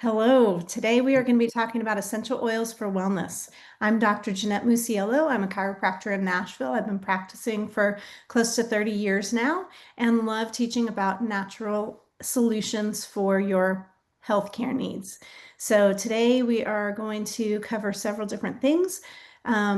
Hello, today we are going to be talking about essential oils for wellness. I'm Dr. Jeanette Musiello. I'm a chiropractor in Nashville. I've been practicing for close to 30 years now and love teaching about natural solutions for your healthcare needs. So today we are going to cover several different things,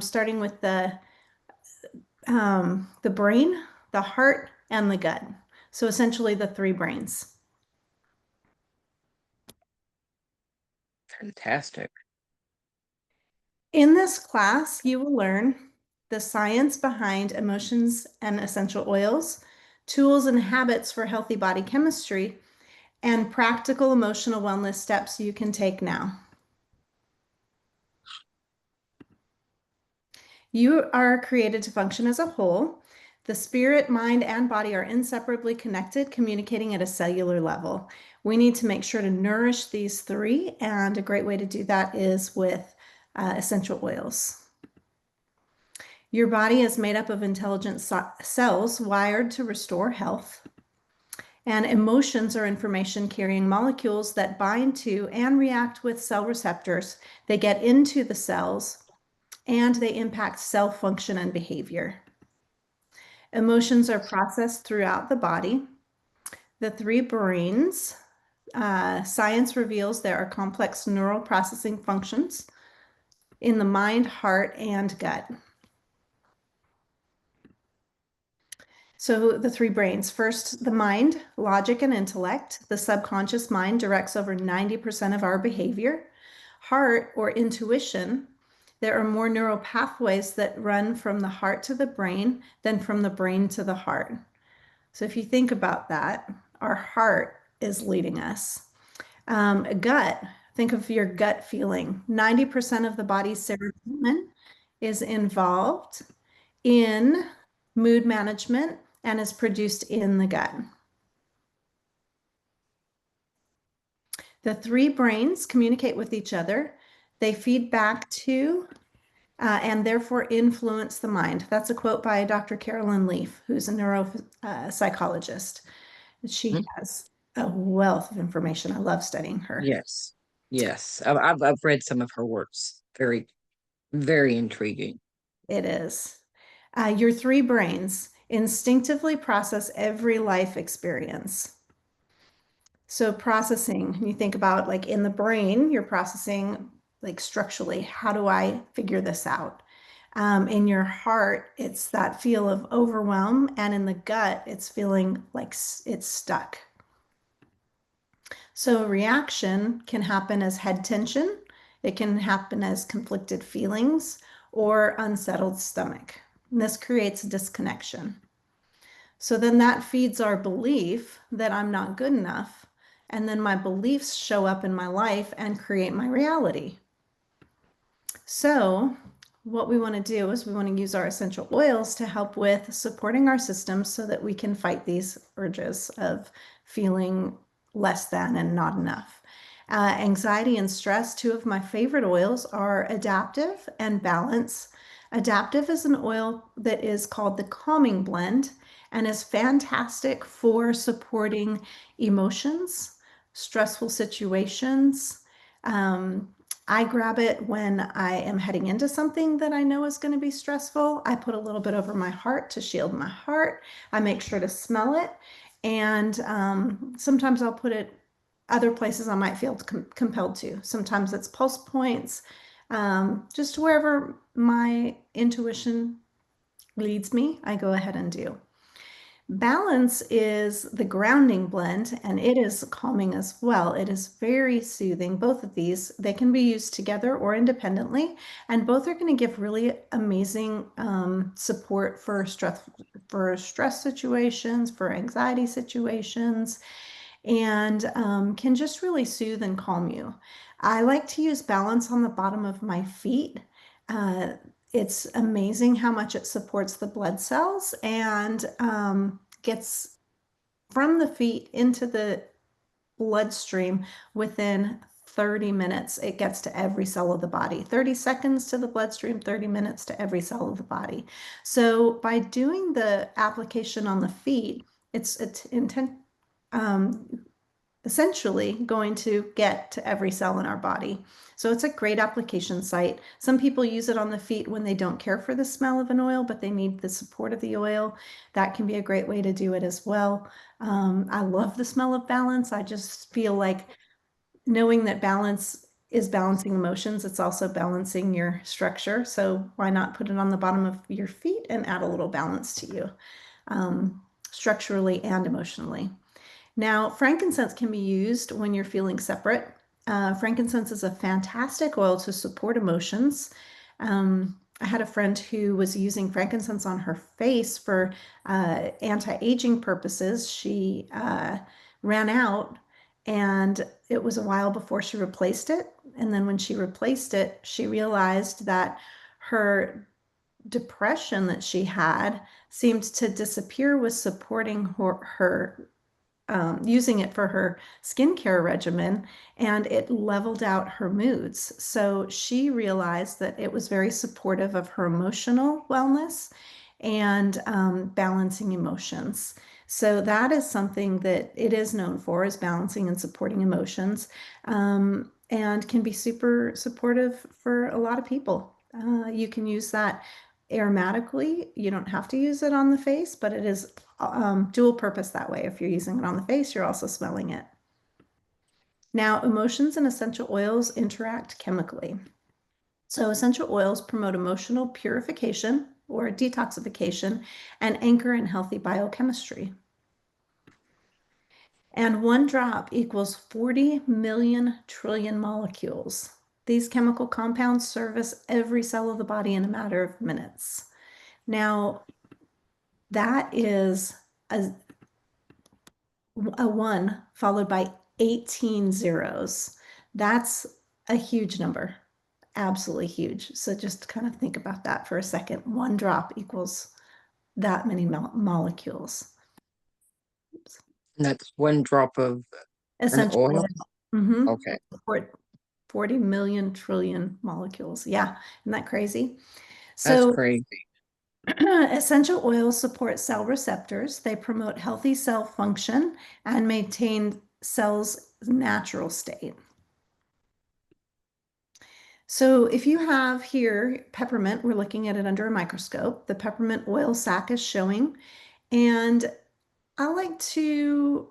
starting with the brain, the heart, and the gut. So essentially the three brains. Fantastic. In this class, you will learn the science behind emotions and essential oils, tools and habits for healthy body chemistry, and practical emotional wellness steps you can take now. You are created to function as a whole. The spirit, mind, and body are inseparably connected, communicating at a cellular level. We need to make sure to nourish these three, and a great way to do that is with essential oils. Your body is made up of intelligent cells wired to restore health. And emotions are information carrying molecules that bind to and react with cell receptors. They get into the cells and they impact cell function and behavior. Emotions are processed throughout the body. The three brains, science reveals there are complex neural processing functions in the mind, heart, and gut. So the three brains. First, the mind, logic and intellect. The subconscious mind directs over 90% of our behavior. Heart or intuition. There are more neural pathways that run from the heart to the brain than from the brain to the heart. So if you think about that, our heart is leading us. Gut, think of your gut feeling. 90% of the body's serotonin is involved in mood management and is produced in the gut. The three brains communicate with each other. They feed back to and therefore influence the mind. That's a quote by Dr. Carolyn Leaf, who's a neuropsychologist. She Mhm. has a wealth of information. I love studying her. Yes. Yes. I've read some of her works. Very, very intriguing. It is. Your three brains instinctively process every life experience. So processing, you think about like in the brain, you're processing like structurally, how do I figure this out? In your heart, it's that feel of overwhelm, and in the gut, it's feeling like it's stuck. So reaction can happen as head tension, it can happen as conflicted feelings or unsettled stomach. And this creates a disconnection. So then that feeds our belief that I'm not good enough. And then my beliefs show up in my life and create my reality. So, what we want to do is we want to use our essential oils to help with supporting our systems so that we can fight these urges of feeling less than and not enough. Anxiety and stress, two of my favorite oils are Adaptive and Balance. Adaptive is an oil that is called the Calming Blend and is fantastic for supporting emotions, stressful situations. I grab it when I am heading into something that I know is going to be stressful. I put a little bit over my heart to shield my heart. I make sure to smell it. And sometimes I'll put it other places I might feel compelled to. Sometimes it's pulse points, just wherever my intuition leads me, I go ahead and do. Balance is the grounding blend, and it is calming as well. It is very soothing. Both of these, they can be used together or independently, and both are going to give really amazing support for stress situations, for anxiety situations, and can just really soothe and calm you. I like to use Balance on the bottom of my feet. Uh, it's amazing how much it supports the blood cells and gets from the feet into the bloodstream within 30 minutes. It gets to every cell of the body. 30 seconds to the bloodstream, 30 minutes to every cell of the body. So by doing the application on the feet, it's intent. Um, essentially going to get to every cell in our body. So it's a great application site. Some people use it on the feet when they don't care for the smell of an oil, but they need the support of the oil. That can be a great way to do it as well. I love the smell of balance. I just feel like knowing that balance is balancing emotions, it's also balancing your structure. So why not put it on the bottom of your feet and add a little balance to you, structurally and emotionally. Now, frankincense can be used when you're feeling separate. Frankincense is a fantastic oil to support emotions. I had a friend who was using frankincense on her face for anti-aging purposes. She ran out, and it was a while before she replaced it. And then when she replaced it, she realized that her depression that she had seemed to disappear with supporting her using it for her skincare regimen, and it leveled out her moods. So she realized that it was very supportive of her emotional wellness and balancing emotions. So that is something that it is known for, is balancing and supporting emotions, and can be super supportive for a lot of people. You can use that aromatically. You don't have to use it on the face, but it is dual purpose that way. If you're using it on the face, you're also smelling it. Now, emotions and essential oils interact chemically. So essential oils promote emotional purification or detoxification and anchor in healthy biochemistry. And one drop equals 40 million trillion molecules. These chemical compounds service every cell of the body in a matter of minutes. Now, that is a 1 followed by 18 zeros. That's a huge number, absolutely huge. So just kind of think about that for a second. One drop equals that many molecules. Oops. And that's one drop of an Essential oil. oil. Mm-hmm. Okay, 40 million trillion molecules. Yeah, isn't that crazy? that's So crazy. essential oils support cell receptors. They promote healthy cell function and maintain cells' natural state. So if you have here peppermint, we're looking at it under a microscope. The peppermint oil sac is showing. And I like to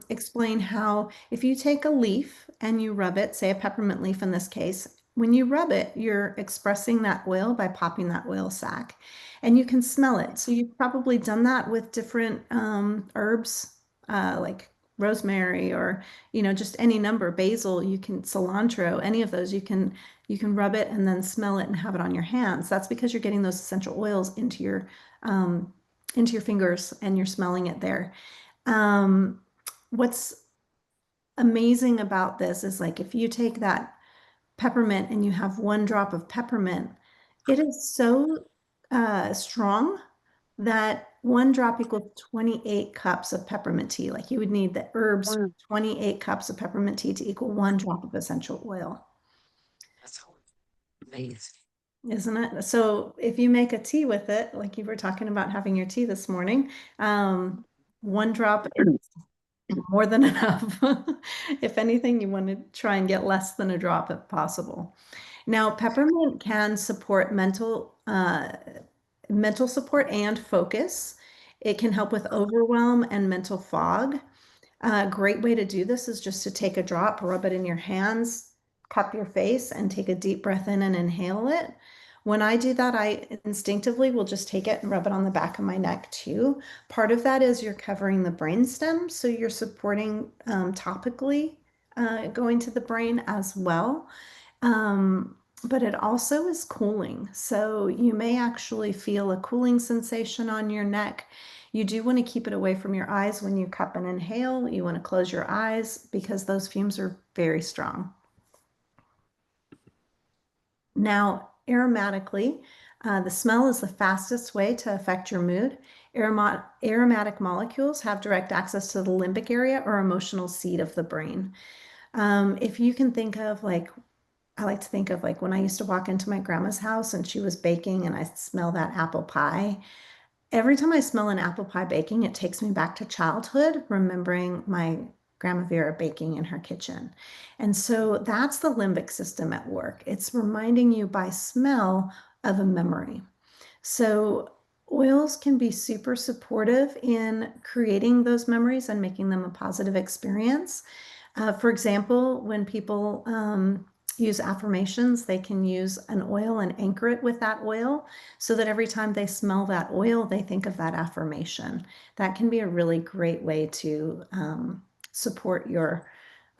explain how if you take a leaf and you rub it, say a peppermint leaf in this case, when you rub it, you're expressing that oil by popping that oil sac, and you can smell it. So you've probably done that with different herbs, like rosemary, or just any number, basil, you can cilantro, any of those, you can rub it and then smell it and have it on your hands. That's because you're getting those essential oils into your fingers and you're smelling it there. What's amazing about this is, like, if you take that peppermint and you have one drop of peppermint, it is so strong that one drop equals 28 cups of peppermint tea. Like, you would need the herbs, Mm, 28 cups of peppermint tea to equal one drop of essential oil. that's amazing. Isn't it? So if you make a tea with it, like you were talking about having your tea this morning, one drop is more than enough. If anything, you want to try and get less than a drop if possible. Now, peppermint can support mental support and focus. It can help with overwhelm and mental fog. A great way to do this is just to take a drop, rub it in your hands, cup your face, and take a deep breath in and inhale it. When I do that, I instinctively will just take it and rub it on the back of my neck too. Part of that is you're covering the brain stem, so you're supporting topically going to the brain as well. But it also is cooling. So you may actually feel a cooling sensation on your neck. You do want to keep it away from your eyes when you cup and inhale. You want to close your eyes because those fumes are very strong. Now, aromatically, the smell is the fastest way to affect your mood. Aromatic molecules have direct access to the limbic area or emotional seat of the brain. If you can think of, like, I like to think of, like, when I used to walk into my grandma's house and she was baking and I smell that apple pie. Every time I smell an apple pie baking, it takes me back to childhood, remembering my Grandma Vera baking in her kitchen. And so that's the limbic system at work. It's reminding you by smell of a memory. So oils can be super supportive in creating those memories and making them a positive experience. For example, when people use affirmations, they can use an oil and anchor it with that oil so that every time they smell that oil, they think of that affirmation. That can be a really great way to support your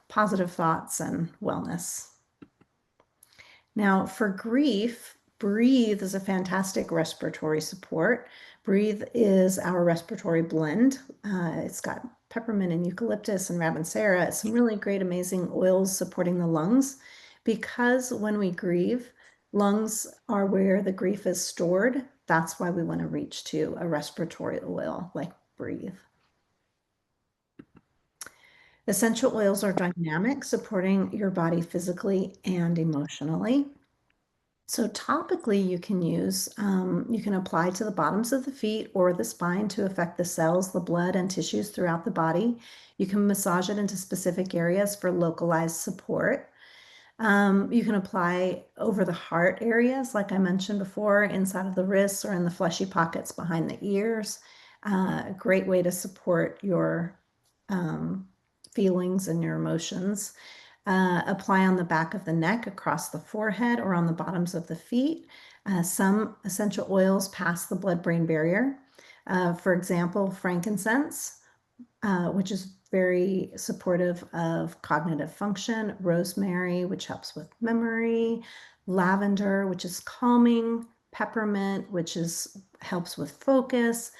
positive thoughts and wellness. Now, for grief, Breathe is a fantastic respiratory support. Breathe is our respiratory blend. It's got peppermint and eucalyptus and ravensara. It's some really great, amazing oils supporting the lungs. Because when we grieve, lungs are where the grief is stored. That's why we want to reach to a respiratory oil like Breathe. Essential oils are dynamic, supporting your body physically and emotionally. So topically, you can apply to the bottoms of the feet or the spine to affect the cells, the blood, and tissues throughout the body. You can massage it into specific areas for localized support. You can apply over the heart areas, like I mentioned before, inside of the wrists or in the fleshy pockets behind the ears. A great way to support your feelings and your emotions. Apply on the back of the neck, across the forehead, or on the bottoms of the feet. Some essential oils pass the blood-brain barrier. For example, frankincense, which is very supportive of cognitive function, rosemary, which helps with memory, lavender, which is calming, peppermint, which helps with focus,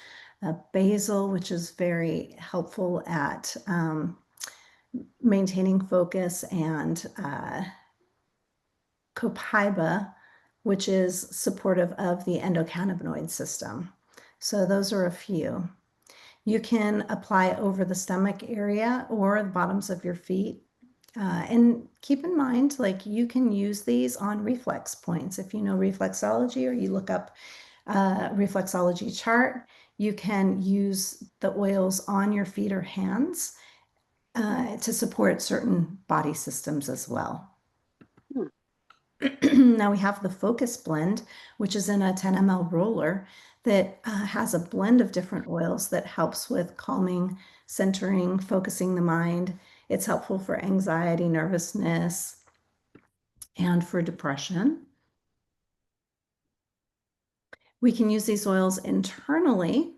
basil, which is very helpful at maintaining focus, and copaiba, which is supportive of the endocannabinoid system. So those are a few. You can apply over the stomach area or the bottoms of your feet. And keep in mind, like, you can use these on reflex points. If you know reflexology or you look up reflexology chart, you can use the oils on your feet or hands to support certain body systems as well. Now we have the Focus Blend, which is in a 10 ml roller that has a blend of different oils that helps with calming, centering, focusing the mind. It's helpful for anxiety, nervousness, and for depression. We can use these oils internally.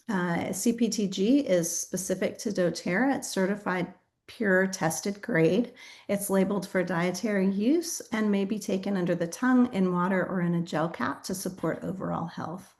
CPTG is specific to doTERRA. It's certified pure tested grade. It's labeled for dietary use and may be taken under the tongue, in water, or in a gel cap to support overall health.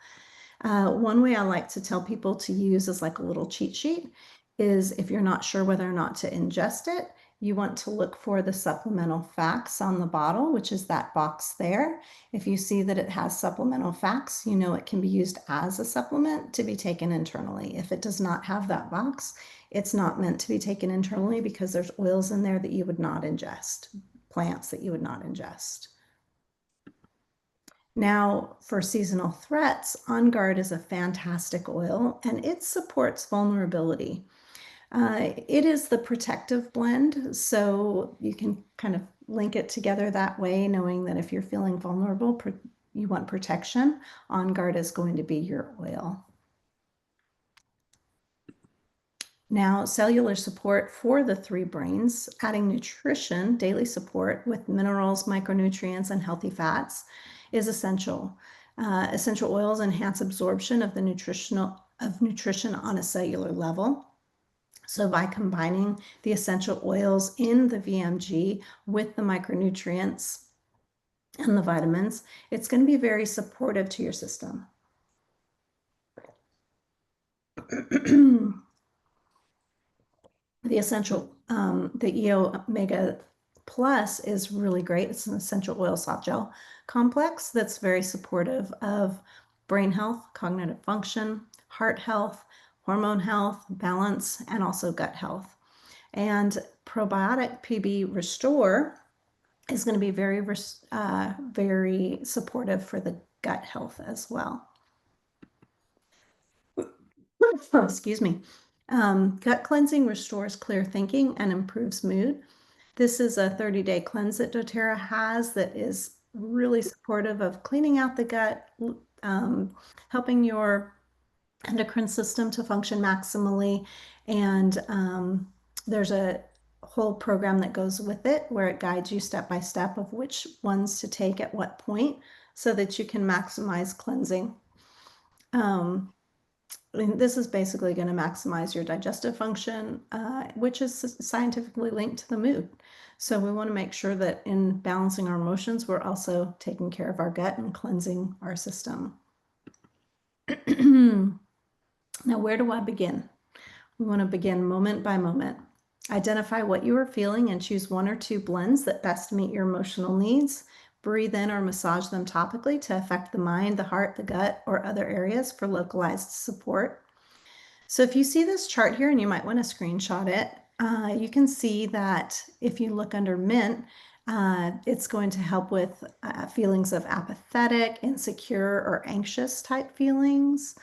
One way I like to tell people to use as like a little cheat sheet is, if you're not sure whether or not to ingest it, you want to look for the supplemental facts on the bottle, which is that box there. If you see that it has supplemental facts, you know it can be used as a supplement to be taken internally. If it does not have that box, it's not meant to be taken internally, because there's oils in there that you would not ingest, plants that you would not ingest. Now, for seasonal threats, On Guard is a fantastic oil, and it supports vulnerability. It is the protective blend, so you can kind of link it together that way, knowing that if you're feeling vulnerable, you want protection, On Guard is going to be your oil. Now, cellular support for the three brains, adding nutrition, daily support with minerals, micronutrients, and healthy fats is essential. Essential oils enhance absorption of nutrition on a cellular level. So by combining the essential oils in the VMG with the micronutrients and the vitamins, it's going to be very supportive to your system. The essential, the EO Omega Plus is really great. It's an essential oil soft gel complex that's very supportive of brain health, cognitive function, heart health, hormone health, balance, and also gut health. And probiotic PB Restore is going to be very, very supportive for the gut health as well. Excuse me. Gut cleansing restores clear thinking and improves mood. This is a 30-day cleanse that doTERRA has that is really supportive of cleaning out the gut, um, helping your endocrine system to function maximally. And there's a whole program that goes with it where it guides you step by step of which ones to take at what point so that you can maximize cleansing. I mean, this is basically going to maximize your digestive function, which is scientifically linked to the mood. So we want to make sure that in balancing our emotions, we're also taking care of our gut and cleansing our system. Now, where do I begin? We want to begin moment by moment. Identify what you are feeling and choose one or two blends that best meet your emotional needs. Breathe in or massage them topically to affect the mind, the heart, the gut, or other areas for localized support. So if you see this chart here, and you might want to screenshot it, you can see that if you look under mint, it's going to help with feelings of apathetic, insecure, or anxious type feelings.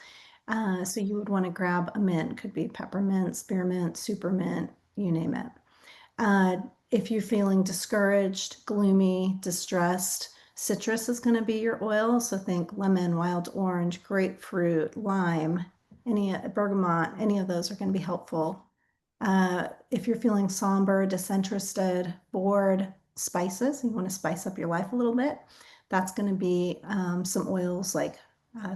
So you would want to grab a mint, could be peppermint, spearmint, supermint, you name it. If you're feeling discouraged, gloomy, distressed, citrus is going to be your oil. So think lemon, wild orange, grapefruit, lime, any bergamot, any of those are going to be helpful. If you're feeling somber, disinterested, bored, spices, you want to spice up your life a little bit, that's going to be some oils like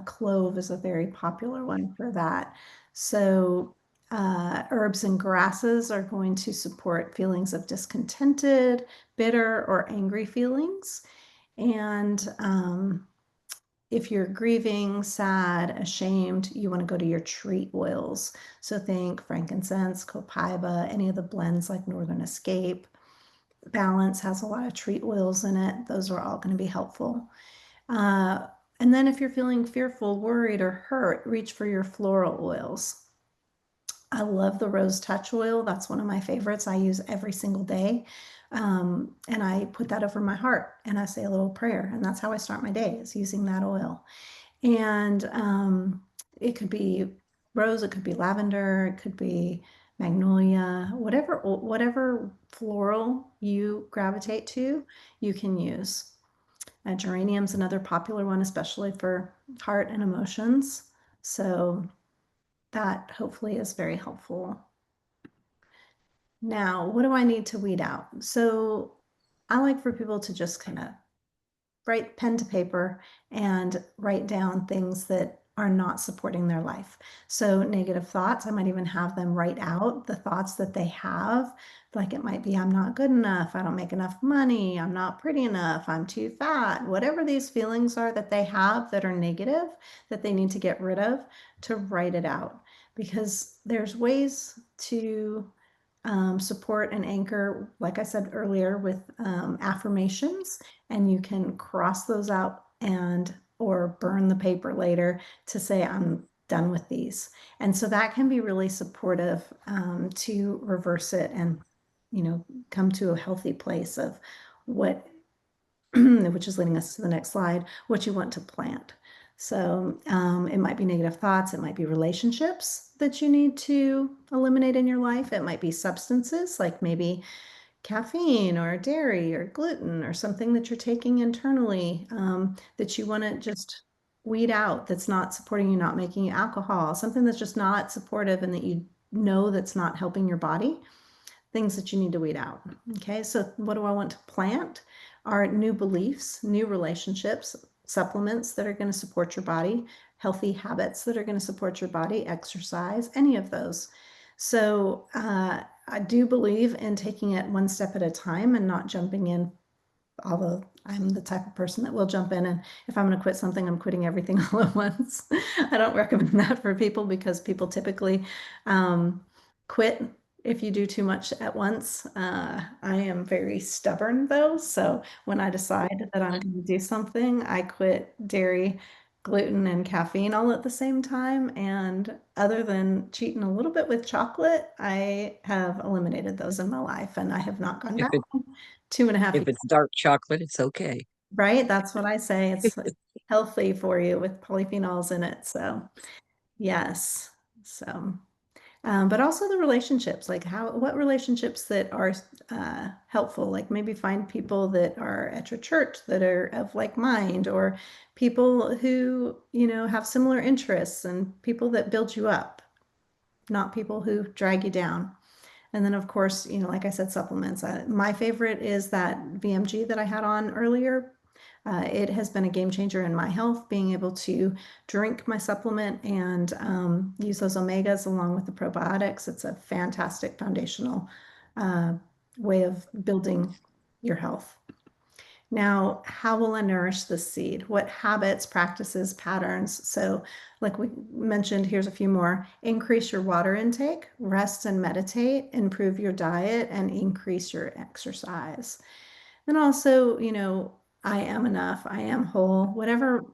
clove is a very popular one for that. So herbs and grasses are going to support feelings of discontented, bitter, or angry feelings. And if you're grieving, sad, ashamed, you want to go to your treat oils. So think frankincense, copaiba, any of the blends like Northern Escape. Balance has a lot of treat oils in it. Those are all going to be helpful. And then if you're feeling fearful, worried, or hurt, reach for your floral oils. I love the Rose Touch oil. That's one of my favorites. I use every single day. And I put that over my heart and I say a little prayer. And that's how I start my day, is using that oil. And it could be rose, it could be lavender, it could be magnolia, whatever floral you gravitate to, you can use. Geranium's another popular one, especially for heart and emotions. So that hopefully is very helpful. Now, what do I need to weed out? So I like for people to just kind of write pen to paper and write down things that are not supporting their life. So negative thoughts, I might even have them write out the thoughts that they have. Like it might be, I'm not good enough, I don't make enough money, I'm not pretty enough, I'm too fat, whatever these feelings are that they have that are negative, that they need to get rid of, to write it out. Because there's ways to support and anchor, like I said earlier, with affirmations, and you can cross those out and or burn the paper later to say, I'm done with these. And so that can be really supportive to reverse it and, come to a healthy place of what, which is leading us to the next slide, what you want to plant. So it might be negative thoughts, it might be relationships that you need to eliminate in your life. It might be substances like maybe caffeine or dairy or gluten or something that you're taking internally that you want to just weed out, that's not supporting you, not making you alcohol, something that's just not supportive and that you know that's not helping your body, things that you need to weed out. Okay, so what do I want to plant? Are new beliefs, new relationships, supplements that are going to support your body, healthy habits that are going to support your body, exercise, any of those. So I do believe in taking it one step at a time and not jumping in, although I'm the type of person that will jump in, and if I'm going to quit something, I'm quitting everything all at once. I don't recommend that for people because people typically quit if you do too much at once. I am very stubborn though, so when I decide that I'm going to do something, I quit dairy, gluten, and caffeine all at the same time. And other than cheating a little bit with chocolate, I have eliminated those in my life, and I have not gone If back. it 2.5 years, if it's dark chocolate, it's okay. right? That's what I say. It's healthy for you with polyphenols in it. So yes. So but also the relationships, like what relationships that are helpful, like maybe find people that are at your church that are of like mind, or people who, have similar interests, and people that build you up, not people who drag you down. And then, of course, like I said, supplements. My favorite is that VMG that I had on earlier. It has been a game changer in my health, being able to drink my supplement and use those omegas along with the probiotics. It's a fantastic foundational uh, way of building your health. Now, how will I nourish the seed? What habits, practices, patterns? So, like we mentioned, here's a few more. Increase your water intake, rest and meditate, improve your diet, and increase your exercise. Then also, I am enough, I am whole, whatever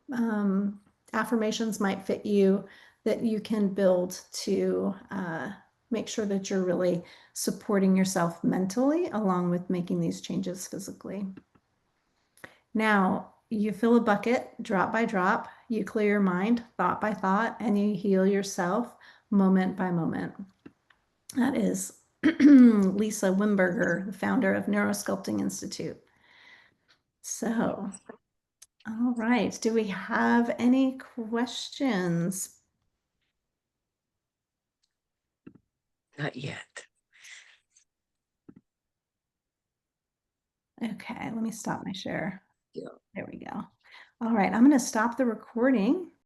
affirmations might fit you that you can build to make sure that you're really supporting yourself mentally along with making these changes physically. Now, you fill a bucket drop by drop, you clear your mind thought by thought, and you heal yourself moment by moment. That is Lisa Wimberger, the founder of Neurosculpting Institute. So, all right. Do we have any questions? Not yet. Okay, let me stop my share. Yeah. There we go. All right, I'm going to stop the recording.